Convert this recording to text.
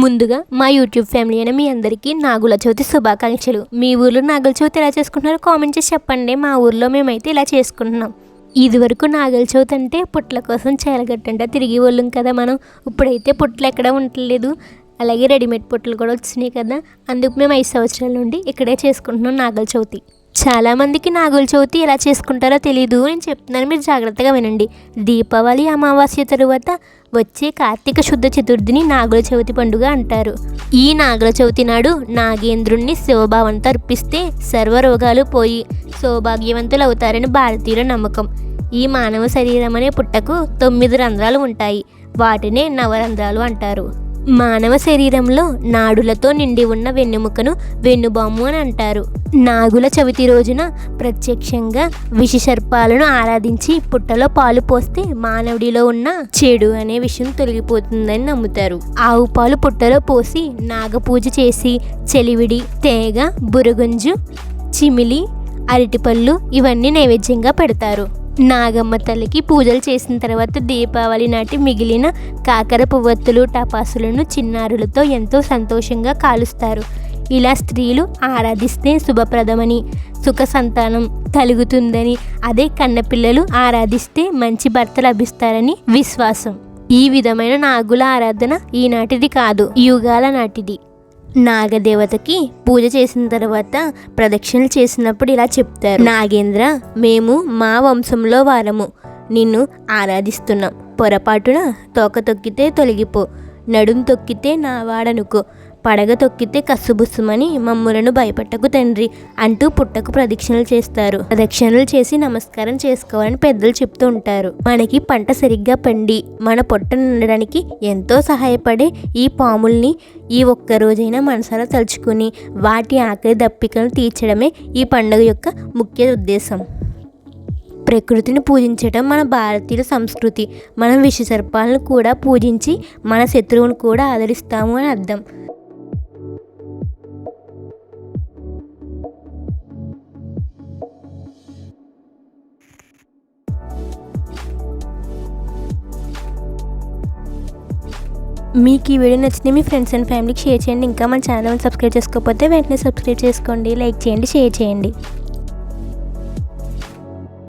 ముందుగా మా YouTube family అయిన మీ అందరికీ నాగుల చవితి శుభాకాంక్షలు. మీ ఊర్లో నాగుల చవితి ఎలా చేసుకుంటున్నారో కామెంట్ చేసి చెప్పండి. మా ఊర్లో మేమైతే ఇలా చేసుకుంటున్నాం. ఇదివరకు నాగుల చవితి అంటే పుట్ల కోసం చేలగట్టంట తిరిగి వాళ్ళం కదా మనం. ఇప్పుడైతే పుట్లు ఎక్కడ ఉండలేదు, అలాగే రెడీమేడ్ పుట్లు కూడా వచ్చినాయి కదా. అందుకు మేము 5 సంవత్సరాల నుండి ఇక్కడే చేసుకుంటున్నాం నాగుల చవితి. చాలామందికి నాగుల చవితి ఎలా చేసుకుంటారో తెలీదు, నేను చెప్తున్నాను, మీరు జాగ్రత్తగా వినండి. దీపావళి అమావాస్య తరువాత వచ్చే కార్తీక శుద్ధ చతుర్థిని నాగుల చవితి పండుగ అంటారు. ఈ నాగుల చవితి నాడు నాగేంద్రుణ్ణి శివభావంతో అర్పిస్తే సర్వరోగాలు పోయి సౌభాగ్యవంతులు అవుతారని భారతీయుల నమ్మకం. ఈ మానవ శరీరం అనే పుట్టకు 9 రంధ్రాలు ఉంటాయి. వాటినే నవరంధ్రాలు అంటారు. మానవ శరీరంలో నాడులతో నిండి ఉన్న వెన్నెముకను వెన్నుబాము అని అంటారు. నాగుల చవితి రోజున ప్రత్యక్షంగా విషసర్పాలను ఆరాధించి పుట్టలో పాలు పోస్తే మానవుడిలో ఉన్న చెడు అనే విషయం తొలగిపోతుందని నమ్ముతారు. ఆవు పాలు పుట్టలో పోసి నాగపూజ చేసి చెలివిడి, తేగ, బురగుంజు, చిమిలి, అరటిపళ్ళు ఇవన్నీ నైవేద్యంగా పెడతారు. నాగమ్మ తల్లికి పూజలు చేసిన తర్వాత దీపావళి నాటి మిగిలిన కాకర పువ్వొత్తులు, టపాసులను చిన్నారులతో ఎంతో సంతోషంగా కాలుస్తారు. ఇలా స్త్రీలు ఆరాధిస్తే శుభప్రదమని, సుఖ సంతానం కలుగుతుందని, అదే కన్నపిల్లలు ఆరాధిస్తే మంచి భర్త లభిస్తారని విశ్వాసం. ఈ విధమైన నాగుల ఆరాధన ఈనాటిది కాదు, యుగాల నాటిది. నాగదేవతకి పూజ చేసిన తర్వాత ప్రదక్షిణలు చేసినప్పుడు ఇలా చెప్తారు: నాగేంద్ర, మేము మా వంశంలో వారము, నిన్ను ఆరాధిస్తున్నాం. పొరపాటున తోక తొక్కితే తొలగిపో, నడుం తొక్కితే నా వాడనుకో, పడగ తొక్కితే కస్సుబుస్సుమని మమ్ములను భయపెట్టకు తండ్రి అంటూ పుట్టకు ప్రదక్షిణలు చేస్తారు. ప్రదక్షిణలు చేసి నమస్కారం చేసుకోవాలని పెద్దలు చెప్తూ ఉంటారు. మనకి పంట సరిగ్గా పండి మన పొట్ట నిండడానికి ఎంతో సహాయపడే ఈ పాముల్ని ఈ ఒక్క రోజైనా మనసారా తలుచుకుని వాటి ఆకలి దప్పికలను తీర్చడమే ఈ పండుగ యొక్క ముఖ్య ఉద్దేశం. ప్రకృతిని పూజించడం మన భారతీయుల సంస్కృతి. మనం విషసర్పాలను కూడా పూజించి మన శత్రువును కూడా ఆదరిస్తాము అని అర్థం. మీకు ఈ వీడియో నచ్చితే మీ ఫ్రెండ్స్ అండ్ ఫ్యామిలీకి షేర్ చేయండి. ఇంకా మన ఛానల్ సబ్స్క్రైబ్ చేసుకోకపోతే వెంటనే సబ్స్క్రైబ్ చేసుకోండి, లైక్ చేయండి, షేర్ చేయండి.